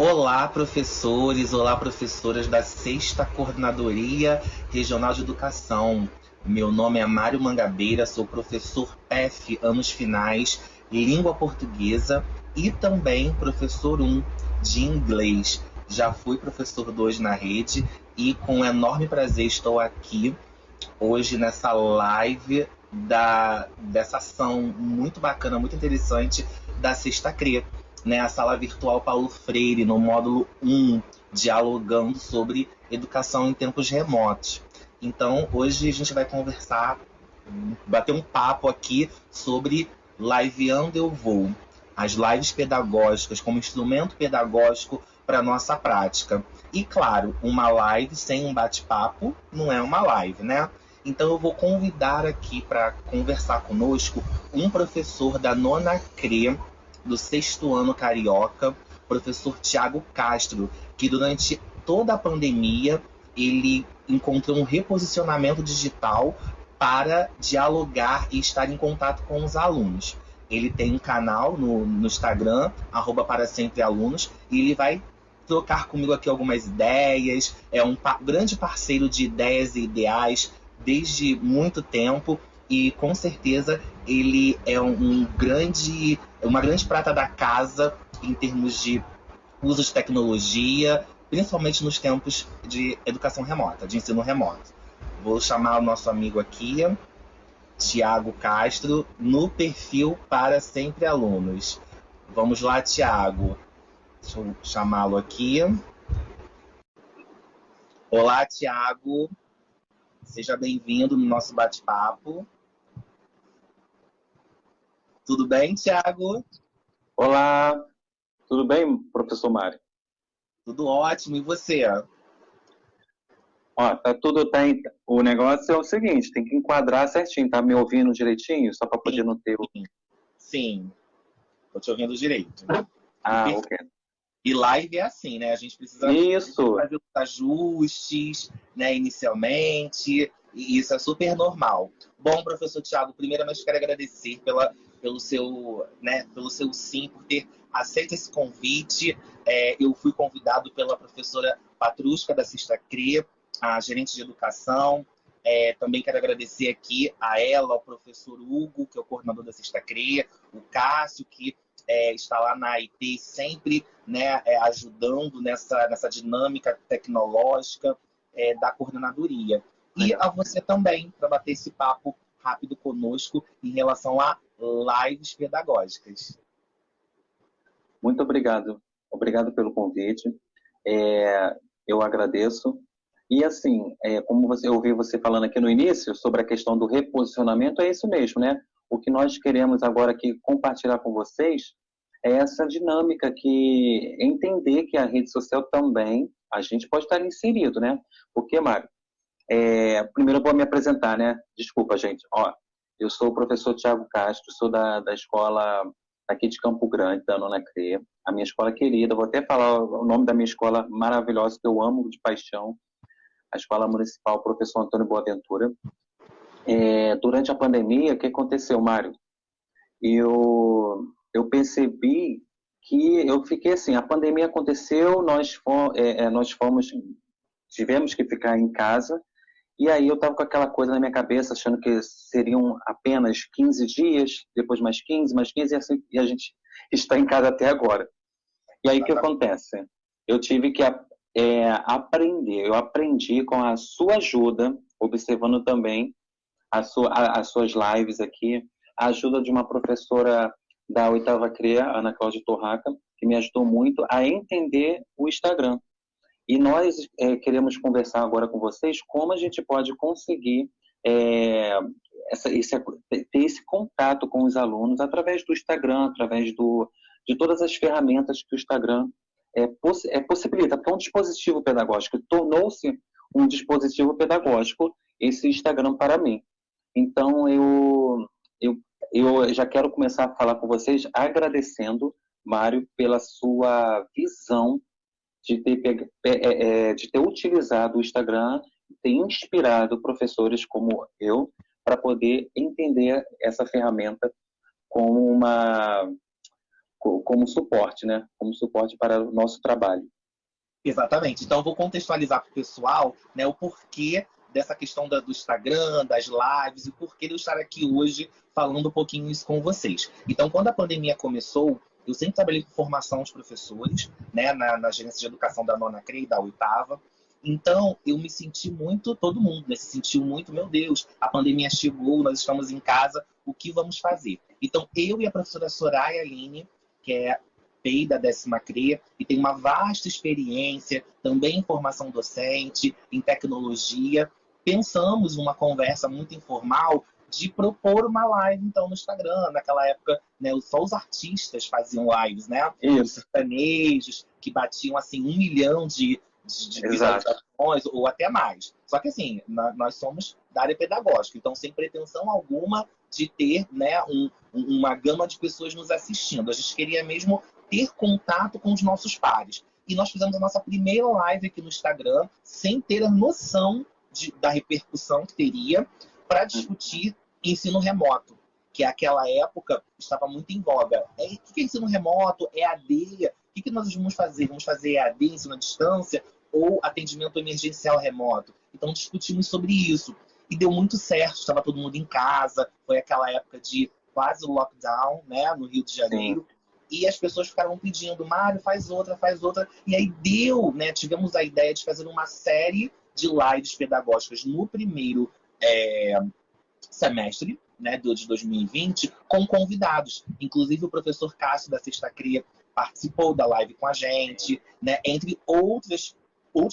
Olá, professores, olá, professoras da Sexta Coordenadoria Regional de Educação. Meu nome é Mário Mangabeira, sou professor PF, anos finais, língua portuguesa e também professor 1 de inglês. Já fui professor 2 na rede e com enorme prazer estou aqui hoje nessa live dessa ação muito bacana, muito interessante da Sexta CRE, né? A sala virtual Paulo Freire, no módulo 1, dialogando sobre educação em tempos remotos. Então, hoje a gente vai conversar, bater um papo aqui sobre Liveando Eu Vou, as lives pedagógicas como instrumento pedagógico para nossa prática. E claro, uma live sem um bate-papo não é uma live, né? Então eu vou convidar aqui para conversar conosco um professor da nona CRE do sexto ano carioca, professor Tiago Castro, que durante toda a pandemia ele encontrou um reposicionamento digital para dialogar e estar em contato com os alunos. Ele tem um canal no Instagram, para sempre alunos, e ele vai trocar comigo aqui algumas ideias. É um grande parceiro de ideias e ideais desde muito tempo, e com certeza ele é uma grande prata da casa em termos de uso de tecnologia, principalmente nos tempos de educação remota, de ensino remoto. Vou chamar o nosso amigo aqui, Tiago Castro, no perfil para sempre alunos. Vamos lá, Tiago. Deixa eu chamá-lo aqui. Olá, Tiago. Seja bem-vindo no nosso bate-papo. Tudo bem, Tiago? Olá, tudo bem, professor Mário? Tudo ótimo. E você? Ó, tá tudo tá em... O negócio é o seguinte, tem que enquadrar certinho, tá me ouvindo direitinho, só para Sim, poder não ter o... sim. Tô te ouvindo direito. E, Ah, ok. e live é assim, né? A gente precisa Isso. fazer os ajustes, né, inicialmente, e isso é super normal. Bom, professor Tiago, primeiramente quero agradecer pelo seu sim, por ter aceito esse convite. Eu fui convidado pela professora Patrusca da Sexta CRE, a gerente de educação. Também quero agradecer aqui a ela, ao professor Hugo, que é o coordenador da Sexta CRE, o Cássio, que está lá na IT sempre, né, ajudando nessa dinâmica tecnológica da coordenadoria. E a Legal. você também, para bater esse papo rápido conosco em relação a lives pedagógicas. Muito obrigado. Obrigado pelo convite. Eu agradeço. E assim, como eu ouvi você falando aqui no início sobre a questão do reposicionamento, é isso mesmo, né? O que nós queremos agora aqui compartilhar com vocês é essa dinâmica que entender que a rede social também a gente pode estar inserido, né? Porque, Mário, primeiro eu vou me apresentar, né? Desculpa, gente. Ó, eu sou o professor Tiago Castro, sou da escola aqui de Campo Grande, da Nona CRE, a minha escola querida. Vou até falar o nome da minha escola maravilhosa, que eu amo de paixão, a Escola Municipal Professor Antônio Boaventura. Durante a pandemia, o que aconteceu, Mário? Eu percebi que eu fiquei assim, a pandemia aconteceu, nós fomos, tivemos que ficar em casa, e aí eu estava com aquela coisa na minha cabeça, achando que seriam apenas 15 dias, depois mais 15 e assim, e a gente está em casa até agora. E aí o que acontece? Eu tive que aprender, eu aprendi com a sua ajuda, observando também as suas lives aqui, a ajuda de uma professora da oitava CREA, Ana Cláudia Torraca, que me ajudou muito a entender o Instagram. E nós queremos conversar agora com vocês como a gente pode conseguir é, ter esse contato com os alunos através do Instagram, de todas as ferramentas que o Instagram possibilita, porque é um dispositivo pedagógico, tornou-se um dispositivo pedagógico esse Instagram para mim. Então, eu, eu já quero começar a falar com vocês agradecendo, Mário, pela sua visão de ter utilizado o Instagram, ter inspirado professores como eu para poder entender essa ferramenta como como suporte, né? Como suporte para o nosso trabalho. Exatamente. Então, eu vou contextualizar para o pessoal, né, o porquê dessa questão do Instagram, das lives, e o porquê de eu estar aqui hoje falando um pouquinho isso com vocês. Então, quando a pandemia começou, eu sempre trabalhei com formação de professores, né, na gerência de educação da nona CRE e da oitava. Então, eu me senti muito, todo mundo, né, se sentiu muito, meu Deus, a pandemia chegou, nós estamos em casa, o que vamos fazer? Então, eu e a professora Soraya Aline, que é PEI da 10ª CRE, e tem uma vasta experiência também em formação docente, em tecnologia. Pensamos numa conversa muito informal de propor uma live, então, no Instagram. Naquela época, né, só os artistas faziam lives, né? Os Isso. sertanejos, que batiam, assim, 1 milhão de visualizações, ou até mais. Só que, assim, nós somos da área pedagógica, então, sem pretensão alguma de ter, né, uma gama de pessoas nos assistindo. A gente queria mesmo ter contato com os nossos pares. E nós fizemos a nossa primeira live aqui no Instagram, sem ter a noção da repercussão que teria, para discutir ensino remoto, que aquela época estava muito em voga. O que é ensino remoto? É AD? O que nós vamos fazer? Vamos fazer EAD, ensino à distância, ou atendimento emergencial remoto? Então discutimos sobre isso. E deu muito certo, estava todo mundo em casa, foi aquela época de quase lockdown, né, no Rio de Janeiro. Sim. E as pessoas ficaram pedindo, Mário, faz outra, faz outra. E aí deu, né? Tivemos a ideia de fazer uma série de lives pedagógicas no primeiro semestre, né, de 2020, com convidados. Inclusive o professor Cássio da Sexta CRE participou da live com a gente, né, entre outros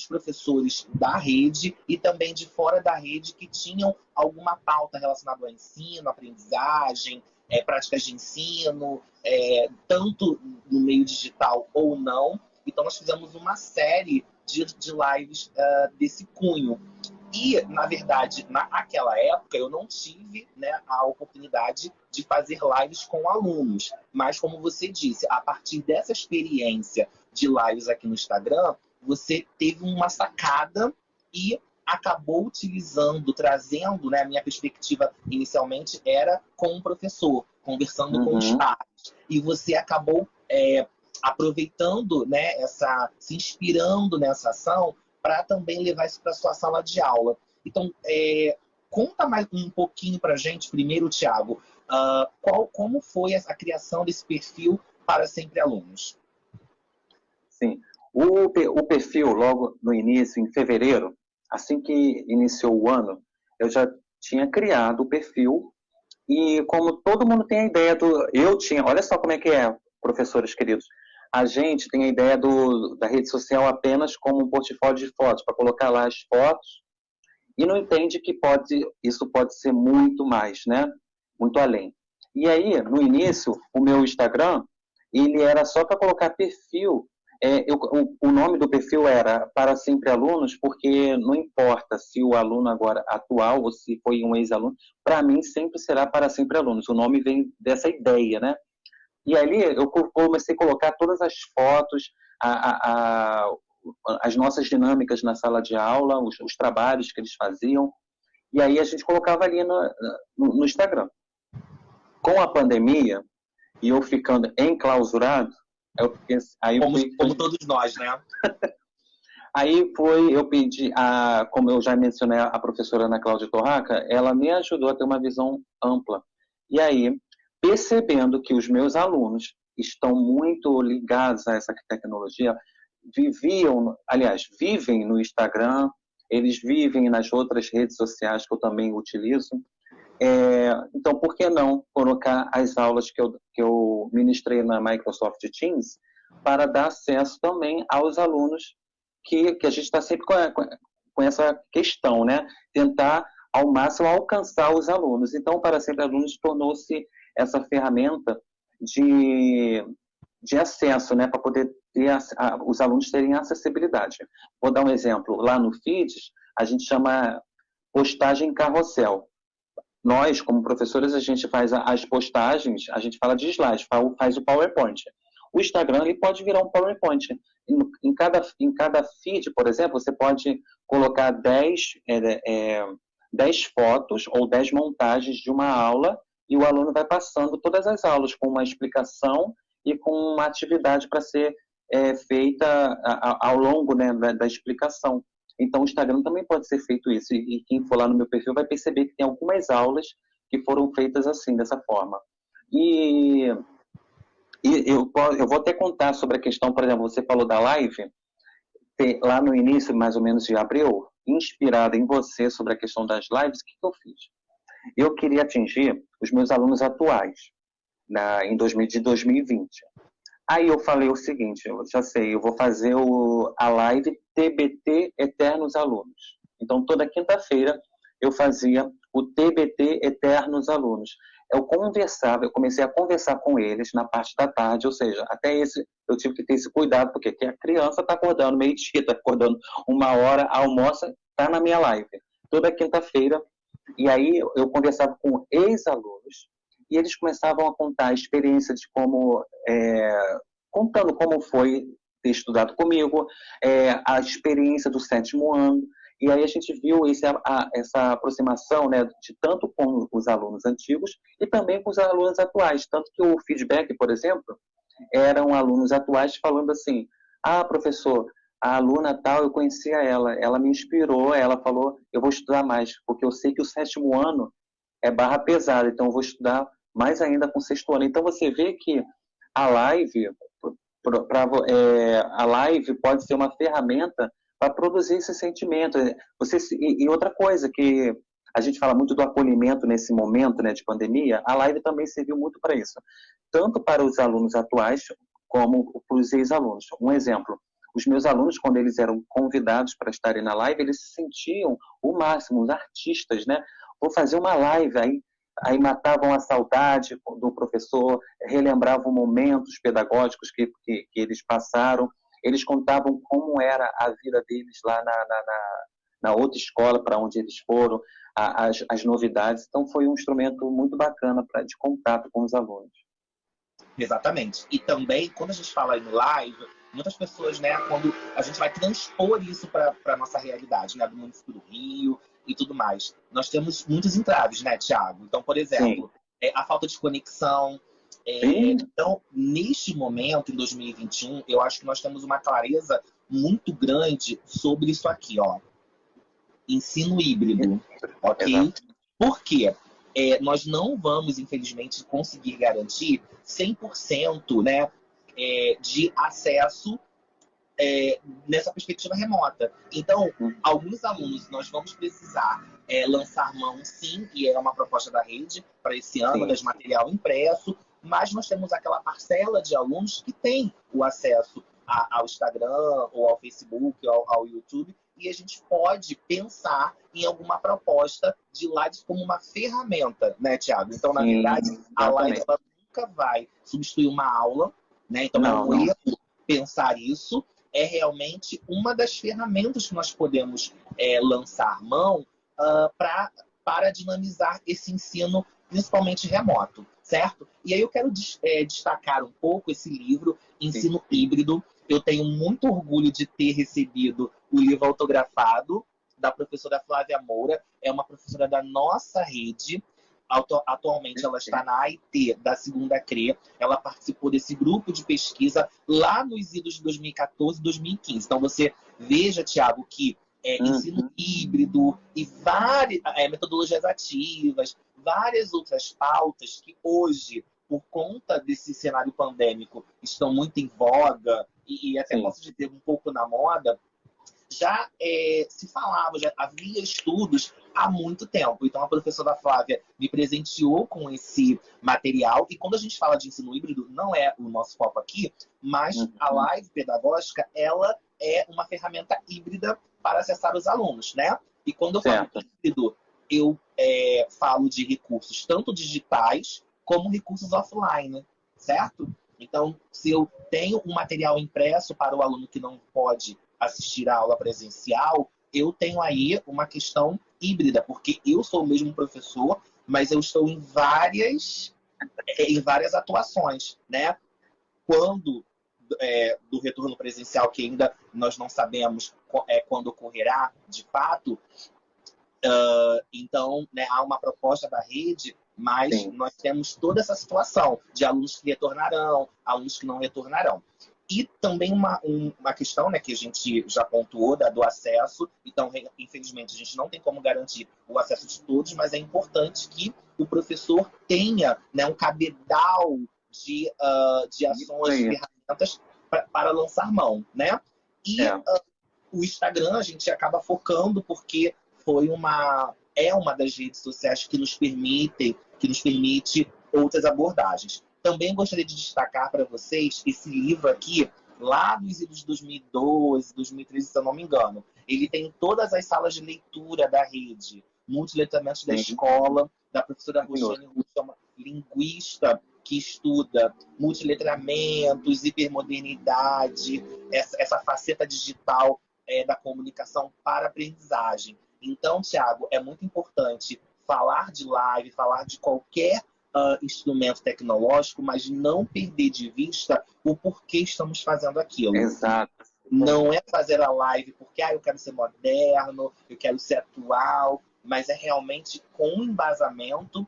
professores da rede e também de fora da rede que tinham alguma pauta relacionada ao ensino, aprendizagem, práticas de ensino, tanto no meio digital ou não. Então, nós fizemos uma série de lives desse cunho. E, na verdade, naquela época, eu não tive, né, a oportunidade de fazer lives com alunos. Mas, como você disse, a partir dessa experiência de lives aqui no Instagram, você teve uma sacada e acabou utilizando, trazendo, né, a minha perspectiva inicialmente era com o professor, conversando com os pares. E você acabou aproveitando, né, se inspirando nessa ação para também levar isso para a sua sala de aula. Então, conta mais um pouquinho para a gente, primeiro, Thiago, como foi a criação desse perfil para Sempre Alunos? Sim. O perfil, logo no início, em fevereiro, assim que iniciou o ano, eu já tinha criado o perfil e como todo mundo tem a ideia olha só como é que é, professores queridos, a gente tem a ideia da rede social apenas como um portfólio de fotos, para colocar lá as fotos, e não entende que isso pode ser muito mais, né? Muito além. E aí, no início, o meu Instagram, ele era só para colocar perfil. O nome do perfil era Para Sempre Alunos, porque não importa se o aluno agora atual ou se foi um ex-aluno, para mim sempre será Para Sempre Alunos. O nome vem dessa ideia, né? E ali eu comecei a colocar todas as fotos, as nossas dinâmicas na sala de aula, os trabalhos que eles faziam, e aí a gente colocava ali no Instagram. Com a pandemia, e eu ficando enclausurado, como todos nós, né? Aí eu pedi, como eu já mencionei, a professora Ana Cláudia Torraca, ela me ajudou a ter uma visão ampla. E aí, percebendo que os meus alunos estão muito ligados a essa tecnologia, vivem no Instagram, eles vivem nas outras redes sociais que eu também utilizo. Então, por que não colocar as aulas que eu ministrei na Microsoft Teams para dar acesso também aos alunos que a gente está sempre com essa questão, né? Tentar ao máximo alcançar os alunos. Então, Para Sempre Alunos tornou-se essa ferramenta de acesso, né? Para poder os alunos terem acessibilidade. Vou dar um exemplo. Lá no Feeds, a gente chama postagem carrossel. Nós, como professores, a gente faz as postagens, a gente fala de slide, faz o PowerPoint. O Instagram ele pode virar um PowerPoint. Em cada feed, por exemplo, você pode colocar 10 fotos ou 10 montagens de uma aula e o aluno vai passando todas as aulas com uma explicação e com uma atividade para ser feita ao longo, né, da explicação. Então, o Instagram também pode ser feito isso. E quem for lá no meu perfil vai perceber que tem algumas aulas que foram feitas assim, dessa forma. E, eu vou até contar sobre a questão, por exemplo, você falou da live, lá no início, mais ou menos de abril, inspirada em você sobre a questão das lives, o que eu fiz? Eu queria atingir os meus alunos atuais, em 2020. Aí eu falei o seguinte, eu já sei, eu vou fazer a live TBT Eternos Alunos. Então, toda quinta-feira eu fazia o TBT Eternos Alunos. Eu comecei a conversar com eles na parte da tarde, ou seja, eu tive que ter esse cuidado, porque a criança está acordando meio-dia, está acordando 1 hora, almoça, está na minha live. Toda quinta-feira, e aí eu conversava com ex-alunos, e eles começavam a contar a experiência de contando como foi ter estudado comigo, a experiência do 7º ano, e aí a gente viu essa aproximação, né, de tanto com os alunos antigos e também com os alunos atuais, tanto que o feedback, por exemplo, eram alunos atuais falando assim, professor, a aluna tal, eu conhecia ela me inspirou, ela falou, eu vou estudar mais, porque eu sei que o 7º ano é barra pesada, então eu vou estudar mais ainda com o 6º ano. Então você vê que a live, a live pode ser uma ferramenta para produzir esse sentimento. E outra coisa que a gente fala muito do acolhimento nesse momento, né, de pandemia, a live também serviu muito para isso, tanto para os alunos atuais como para os ex-alunos. Um exemplo, os meus alunos, quando eles eram convidados para estarem na live, eles se sentiam o máximo, os artistas, né? Vou fazer uma live, aí matavam a saudade do professor, relembravam momentos pedagógicos que eles passaram, eles contavam como era a vida deles lá na outra escola para onde eles foram, as novidades. Então, foi um instrumento muito bacana de contato com os alunos. Exatamente. E também, quando a gente fala em live, muitas pessoas, né, quando a gente vai transpor isso para a nossa realidade, né, do município do Rio e tudo mais, nós temos muitos entraves, né, Thiago? Então, por exemplo, a falta de conexão. Então, neste momento, em 2021, eu acho que nós temos uma clareza muito grande sobre isso aqui, ó. Ensino híbrido, ok? Exato. Por quê? Nós não vamos, infelizmente, conseguir garantir 100%, né, de acesso nessa perspectiva remota. Então, alguns alunos nós vamos precisar lançar mão, sim, e é uma proposta da rede para esse ano, de material impresso, mas nós temos aquela parcela de alunos que tem o acesso ao Instagram, ou ao Facebook, ou ao YouTube, e a gente pode pensar em alguma proposta de lives como uma ferramenta, né, Thiago? Então, na verdade, a live ela nunca vai substituir uma aula, né? Então, é um erro pensar isso. É realmente uma das ferramentas que nós podemos lançar mão para dinamizar esse ensino, principalmente remoto, certo? E aí eu quero destacar um pouco esse livro, Ensino Híbrido. Eu tenho muito orgulho de ter recebido o livro autografado da professora Flávia Moura. É uma professora da nossa rede. Atualmente ela está na AIT da 2ª CRE. Ela participou desse grupo de pesquisa lá nos idos de 2014 e 2015. Então você veja, Thiago, que ensino híbrido e várias metodologias ativas, várias outras pautas que hoje, por conta desse cenário pandêmico, estão muito em voga e até posso dizer um pouco na moda, já se falava, já havia estudos há muito tempo. Então, a professora Flávia me presenteou com esse material. E quando a gente fala de ensino híbrido, não é o nosso foco aqui, mas a live pedagógica, ela é uma ferramenta híbrida para acessar os alunos, né? E quando eu falo híbrido, eu falo de recursos tanto digitais como recursos offline, certo? Então, se eu tenho um material impresso para o aluno que não pode assistir a aula presencial, eu tenho aí uma questão híbrida, porque eu sou o mesmo professor, mas eu estou em várias atuações, né? Quando do retorno presencial, que ainda nós não sabemos quando ocorrerá de fato, então, né, há uma proposta da rede Mas sim, nós temos toda essa situação de alunos que retornarão, alunos que não retornarão. E também uma questão, né, que a gente já pontuou do acesso. Então, infelizmente, a gente não tem como garantir o acesso de todos, mas é importante que o professor tenha, né, um cabedal de isso ações, de aí. ferramentas para lançar mão, né? E É, o Instagram a gente acaba focando porque é uma das redes sociais que nos permite outras abordagens. Também gostaria de destacar para vocês esse livro aqui, lá dos idos de 2012, 2013, se eu não me engano. Ele tem todas as salas de leitura da rede, multiletramentos da sim, escola, da professora maravilhoso. Roxane Ruth, uma linguista que estuda multiletramentos, hipermodernidade, essa faceta digital da comunicação para aprendizagem. Então, Tiago, é muito importante falar de live, falar de qualquer instrumento tecnológico, mas não perder de vista o porquê estamos fazendo aquilo. Exato. Não é fazer a live porque eu quero ser moderno, eu quero ser atual, mas é realmente com um embasamento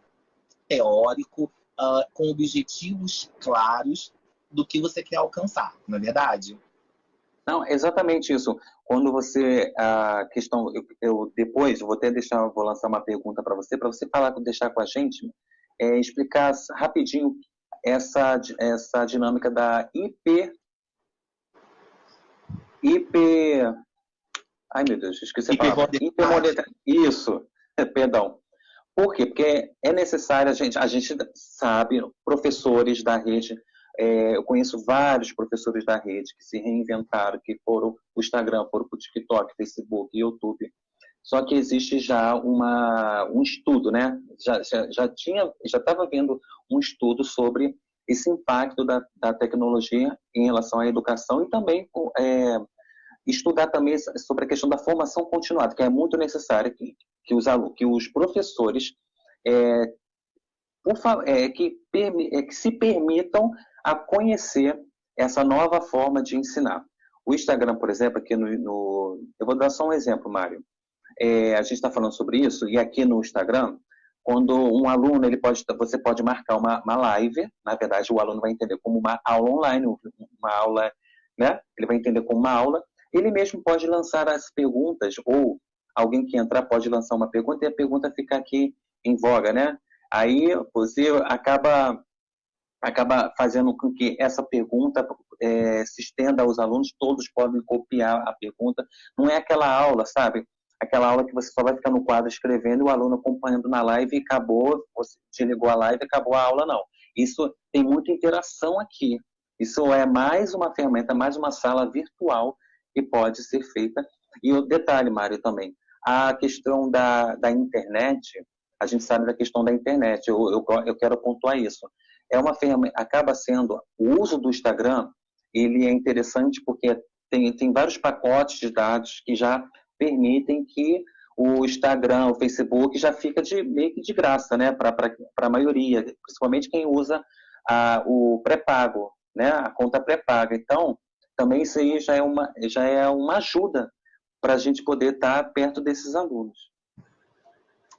teórico, com objetivos claros do que você quer alcançar, não é verdade? Não, exatamente isso. Quando você, a questão, eu depois vou até deixar, vou lançar uma pergunta para você falar, deixar com a gente, explicar rapidinho essa dinâmica da IP, ai meu Deus, esqueci a palavra, Hipermodernidade. hipermonetaria. Isso, perdão. Por quê? Porque é necessário, a gente sabe, professores da rede, eu conheço vários professores da rede que se reinventaram, que foram o Instagram, foram para o TikTok, Facebook, YouTube. Só que existe já um estudo, né? Já estava vendo um estudo sobre esse impacto da tecnologia em relação à educação e também estudar também sobre a questão da formação continuada, que é muito necessária que os professores é, que se permitam a conhecer essa nova forma de ensinar. O Instagram, por exemplo, aqui eu vou dar só um exemplo, Mário. A gente está falando sobre isso, e aqui no Instagram, quando um aluno, você pode marcar uma live, na verdade o aluno vai entender como uma aula online, uma aula, né? Ele vai entender como uma aula, ele mesmo pode lançar as perguntas, ou alguém que entrar pode lançar uma pergunta e a pergunta fica aqui em voga, né? Aí você acaba fazendo com que essa pergunta se estenda aos alunos, todos podem copiar a pergunta. Não é aquela aula, sabe? Aquela aula que você só vai ficar no quadro escrevendo e o aluno acompanhando na live e acabou, você desligou a live e acabou a aula, não. Isso tem muita interação aqui. Isso é mais uma ferramenta, mais uma sala virtual que pode ser feita. E o detalhe, Mário, também, a questão da internet, a gente sabe da questão da internet, eu quero pontuar isso. É uma ferramenta, acaba sendo, o uso do Instagram, ele é interessante porque tem vários pacotes de dados que já permitem que o Instagram, o Facebook já fica meio que de graça, né, para a maioria, principalmente quem usa o pré-pago, né, a conta pré-paga. Então, também isso aí já é uma ajuda para a gente poder estar perto desses alunos.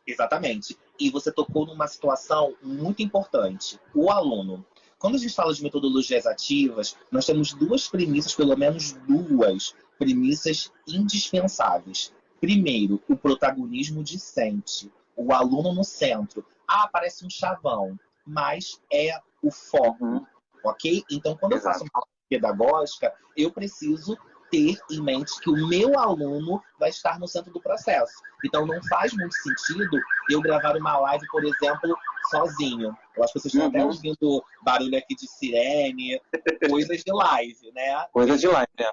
Exatamente. E você tocou numa situação muito importante. O aluno. Quando a gente fala de metodologias ativas, nós temos duas premissas, pelo menos duas premissas indispensáveis. Primeiro, o protagonismo discente, o aluno no centro. Parece um chavão, mas é o foco, Uhum, ok? Então, quando eu faço exato. uma aula pedagógica, eu preciso ter em mente que o meu aluno vai estar no centro do processo. Então, não faz muito sentido eu gravar uma live, por exemplo, sozinho. Eu acho que vocês estão até Uhum. ouvindo barulho aqui de sirene, coisas de live, né? Coisa de live, né?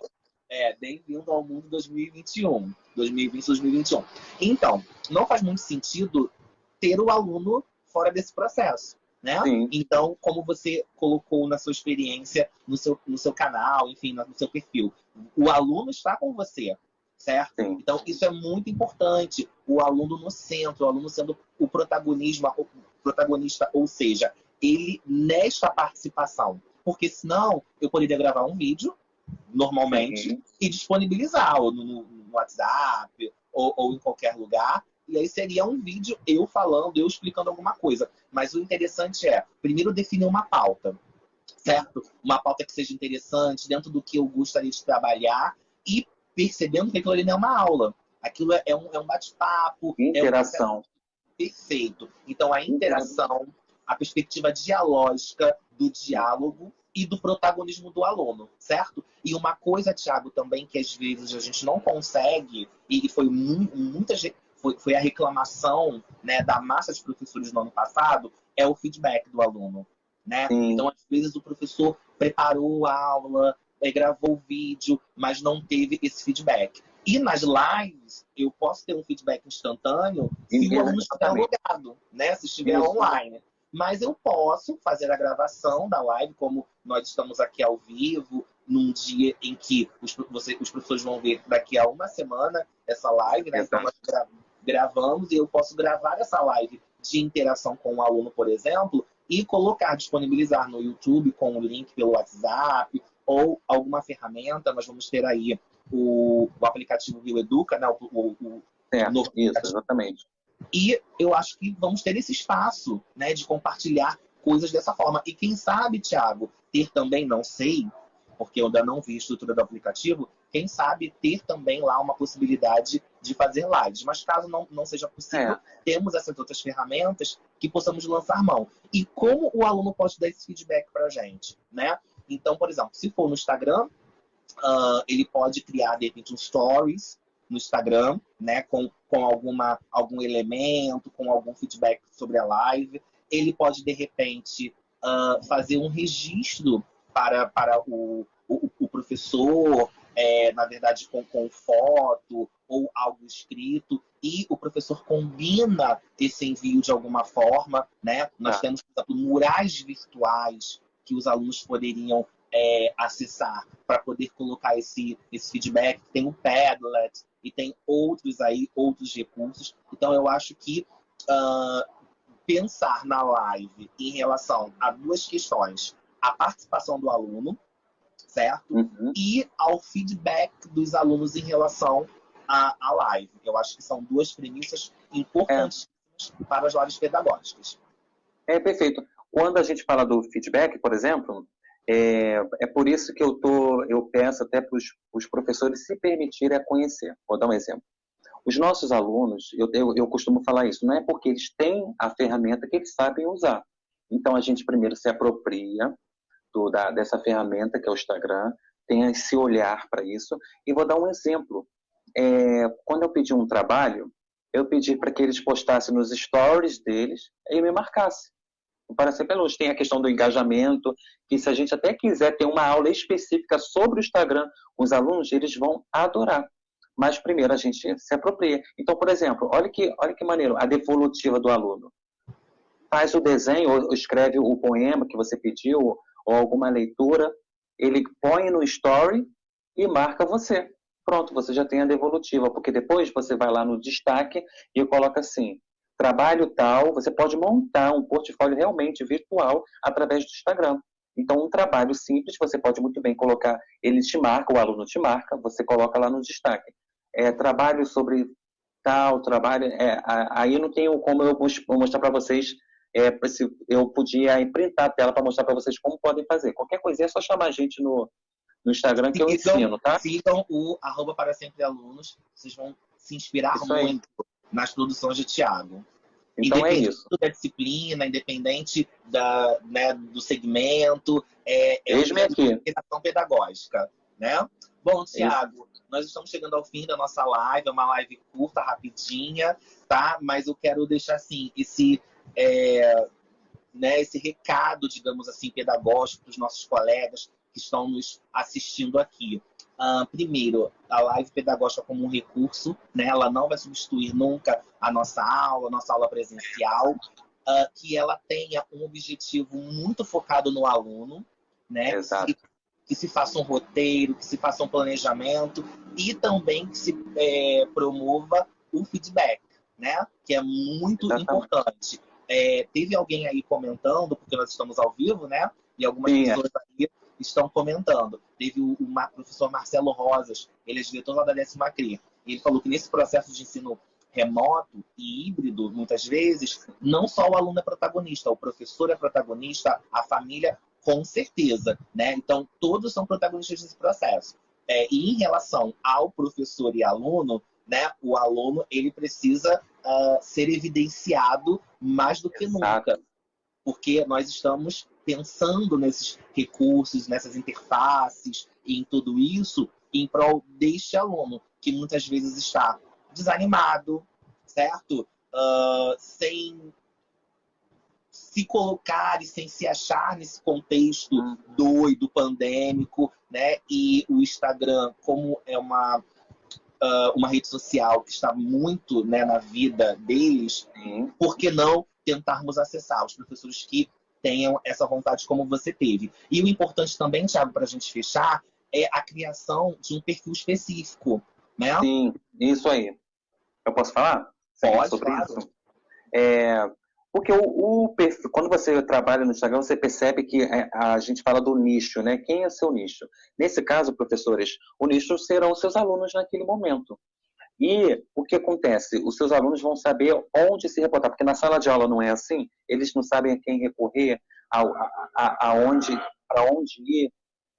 Bem-vindo ao mundo 2021. 2020, 2021. Então, não faz muito sentido ter o aluno fora desse processo, né? Sim, Então, como você colocou na sua experiência, no seu canal, enfim, no seu perfil, o aluno está com você, certo? sim. Então, isso é muito importante. O aluno no centro, o aluno sendo o protagonista, ou seja, ele nesta participação. Porque senão, eu poderia gravar um vídeo, normalmente, Sim. e disponibilizar ou no WhatsApp ou em qualquer lugar, e aí seria um vídeo eu falando, eu explicando alguma coisa. Mas o interessante é, primeiro, definir uma pauta, certo? Uma pauta que seja interessante, dentro do que eu gostaria de trabalhar, e percebendo que aquilo ali não é uma aula. Aquilo é um bate-papo, é um processo Interação. perfeito. Então, a interação, a perspectiva dialógica do diálogo e do protagonismo do aluno, certo? E uma coisa, Thiago, também que às vezes a gente não consegue, e foi muita gente, foi a reclamação, né, da massa de professores no ano passado, é o feedback do aluno, né? Sim, Então, às vezes, o professor preparou a aula, gravou o vídeo, mas não teve esse feedback. E nas lives, eu posso ter um feedback instantâneo se o aluno estiver exatamente. logado, né? Se estiver Isso. online. Mas eu posso fazer a gravação da live, como nós estamos aqui ao vivo, num dia em que os professores vão ver daqui a uma semana essa live, né? Então Exato. nós gravamos e eu posso gravar essa live de interação com o aluno, por exemplo, e colocar, disponibilizar no YouTube com o link pelo WhatsApp ou alguma ferramenta. Nós vamos ter aí o aplicativo Rio Educa, né? O Certo. novo Isso, aplicativo. exatamente. E eu acho que vamos ter esse espaço, né, de compartilhar coisas dessa forma. E quem sabe, Thiago, ter também, não sei, porque eu ainda não vi a estrutura do aplicativo, quem sabe ter também lá uma possibilidade de fazer lives. Mas caso não seja possível, É, temos essas outras ferramentas que possamos lançar mão. E como o aluno pode dar esse feedback para a gente, né? Então, por exemplo, se for no Instagram, ele pode criar, de repente, um stories no Instagram, né, com algum elemento, com algum feedback sobre a live. Ele pode, de repente, fazer um registro para o professor, na verdade, com foto ou algo escrito, e o professor combina esse envio de alguma forma, né? Nós tá. temos, por exemplo, murais virtuais que os alunos poderiam acessar para poder colocar esse feedback. Tem o Padlet e tem outros aí, outros recursos. Então eu acho que pensar na live em relação a duas questões: a participação do aluno, certo? Uhum. E ao feedback dos alunos em relação à live. Eu acho que são duas premissas É, importantíssimas para as lives pedagógicas. perfeito. Quando a gente fala do feedback, por exemplo, é por isso que eu peço até para os professores se permitirem a conhecer. Vou dar um exemplo. Os nossos alunos, eu costumo falar isso, não é porque eles têm a ferramenta que eles sabem usar. Então, a gente primeiro se apropria dessa ferramenta que é o Instagram, tem esse olhar para isso. E vou dar um exemplo. Quando eu pedi um trabalho, eu pedi para que eles postassem nos stories deles e me marcassem. Para ser pelos, tem a questão do engajamento, que se a gente até quiser ter uma aula específica sobre o Instagram, os alunos eles vão adorar. Mas primeiro a gente se apropria. Então, por exemplo, olha que maneiro, a devolutiva do aluno. Faz o desenho, ou escreve o poema que você pediu, ou alguma leitura, ele põe no story e marca você. Pronto, você já tem a devolutiva, porque depois você vai lá no destaque e coloca assim, trabalho tal, você pode montar um portfólio realmente virtual através do Instagram. Então, um trabalho simples, você pode muito bem colocar, ele te marca, o aluno te marca, você coloca lá no destaque. Trabalho sobre tal, trabalho, aí eu não tenho como eu mostrar para vocês, eu podia imprintar a tela para mostrar para vocês como podem fazer. Qualquer coisinha é só chamar a gente no Instagram que eu ensino, tá? Sigam o @para sempre alunos. Vocês vão se inspirar Isso aí. muito nas produções de Thiago. Então é Independente isso. da disciplina, independente né, do segmento, é Eis-me uma aqui. orientação pedagógica, né? Bom, Isso. Thiago, nós estamos chegando ao fim da nossa live, é uma live curta, rapidinha, tá? Mas eu quero deixar assim né, esse recado, digamos assim, pedagógico para os nossos colegas que estão nos assistindo aqui. Primeiro, a live pedagógica como um recurso, né, ela não vai substituir nunca a nossa aula presencial, que ela tenha um objetivo muito focado no aluno, né, Exato. que se faça um roteiro, que se faça um planejamento e também que se promova o feedback, né, que é muito Exatamente. importante. Teve alguém aí comentando, porque nós estamos ao vivo, né? E algumas Sim, pessoas aí estão comentando. Teve o professor Marcelo Rosas, ele é diretor lá da 10ª CRI, e ele falou que nesse processo de ensino remoto e híbrido, muitas vezes, não só o aluno é protagonista, o professor é protagonista, a família, com certeza, né? Então, todos são protagonistas desse processo. E em relação ao professor e aluno, né, o aluno ele precisa ser evidenciado mais do que Exato. nunca, porque nós estamos pensando nesses recursos, nessas interfaces e em tudo isso em prol deste aluno, que muitas vezes está desanimado, certo? Sem se colocar e sem se achar nesse contexto doido, pandêmico, né? E o Instagram, como é uma rede social que está muito, né, na vida deles, por que não tentarmos acessar os professores que tenham essa vontade como você teve? E o importante também, Thiago, para a gente fechar, é a criação de um perfil específico, né? Sim, isso aí. Eu posso falar Pode, sobre claro. isso? Porque o perfil, quando você trabalha no Instagram, você percebe que a gente fala do nicho, né? Quem é seu nicho? Nesse caso, professores, o nicho serão os seus alunos naquele momento. E o que acontece? Os seus alunos vão saber onde se reportar, porque na sala de aula não é assim, eles não sabem a quem recorrer, aonde, para onde ir.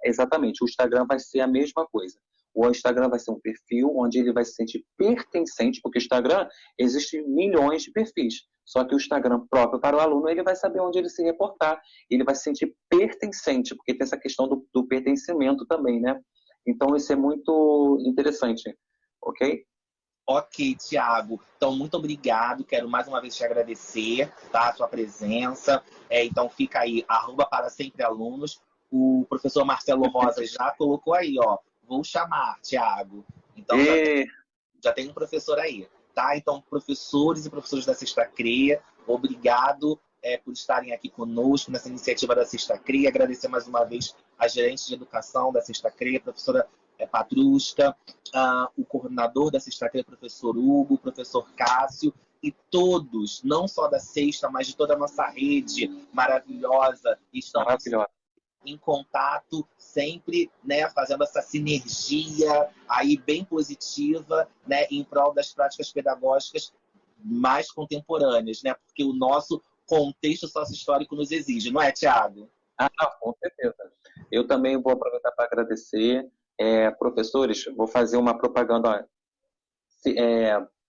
Exatamente, o Instagram vai ser a mesma coisa. O Instagram vai ser um perfil onde ele vai se sentir pertencente, porque o Instagram existe milhões de perfis. Só que o Instagram próprio para o aluno, ele vai saber onde ele se reportar. Ele vai se sentir pertencente, porque tem essa questão do pertencimento também, né? Então, isso é muito interessante, ok? Ok, Thiago. Então, muito obrigado. Quero mais uma vez te agradecer, tá? A sua presença. Então, fica aí, @para sempre alunos. O professor Marcelo Rosa já colocou aí, ó. Vou chamar, Thiago. Então, já tem um professor aí, tá? Então, professores e professores da Sexta CREA, obrigado por estarem aqui conosco nessa iniciativa da Sexta CREA. Agradecer mais uma vez a gerente de educação da Sexta CREA, a professora Patrusca, o coordenador da Sexta CREA, professor Hugo, o professor Cássio, e todos, não só da Sexta, mas de toda a nossa rede maravilhosa, estamos em contato sempre, né, fazendo essa sinergia aí bem positiva, né, em prol das práticas pedagógicas mais contemporâneas, né, porque o nosso contexto sócio-histórico nos exige, não é, Thiago? Com certeza. Eu também vou aproveitar para agradecer. Professores, vou fazer uma propaganda.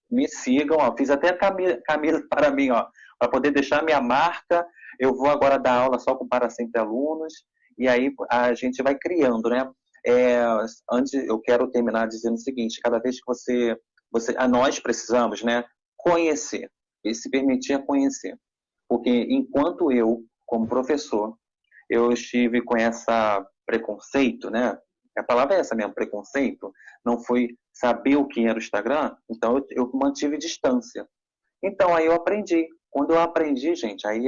Me sigam, ó. Fiz até camisa para mim, ó, para poder deixar minha marca. Eu vou agora dar aula só com para sempre alunos, e aí a gente vai criando, né? Antes, eu quero terminar dizendo o seguinte: cada vez que nós precisamos, né, conhecer e se permitir a conhecer, porque enquanto eu, como professor, eu estive com essa preconceito, né? A palavra é essa mesmo, preconceito. Não foi saber o que era o Instagram, então eu mantive distância. Então aí eu aprendi. Quando eu aprendi, gente, aí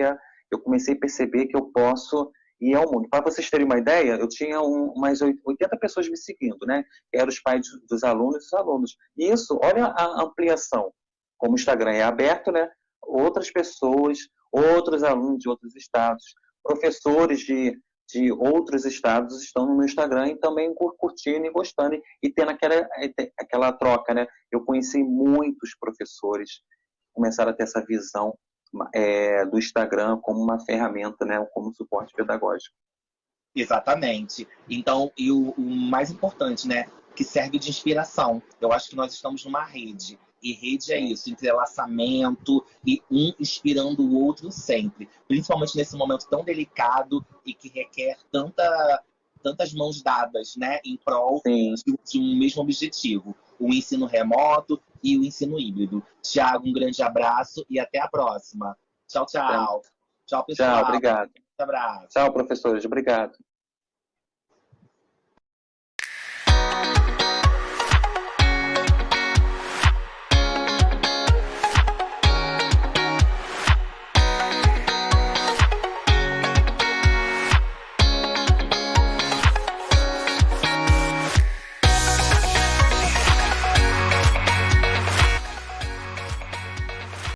eu comecei a perceber que eu posso ir ao mundo. Para vocês terem uma ideia, eu tinha umas 80 pessoas me seguindo, né? Eram os pais dos alunos e os alunos. E isso, olha a ampliação. Como o Instagram é aberto, né? Outras pessoas, outros alunos de outros estados, professores de outros estados estão no meu Instagram e também curtindo e gostando e tendo aquela troca, né? Eu conheci muitos professores que começaram a ter essa visão do Instagram como uma ferramenta, né? Como suporte pedagógico. Exatamente. Então, e o mais importante, né? Que serve de inspiração. Eu acho que nós estamos numa rede. E rede é isso, entrelaçamento e um inspirando o outro sempre. Principalmente nesse momento tão delicado e que requer tantas mãos dadas, né? Em prol de um mesmo objetivo. O ensino remoto e o ensino híbrido. Tiago, um grande abraço e até a próxima. Tchau, tchau. Tchau, pessoal. Tchau, obrigado. Um abraço. Tchau, professores. Obrigado.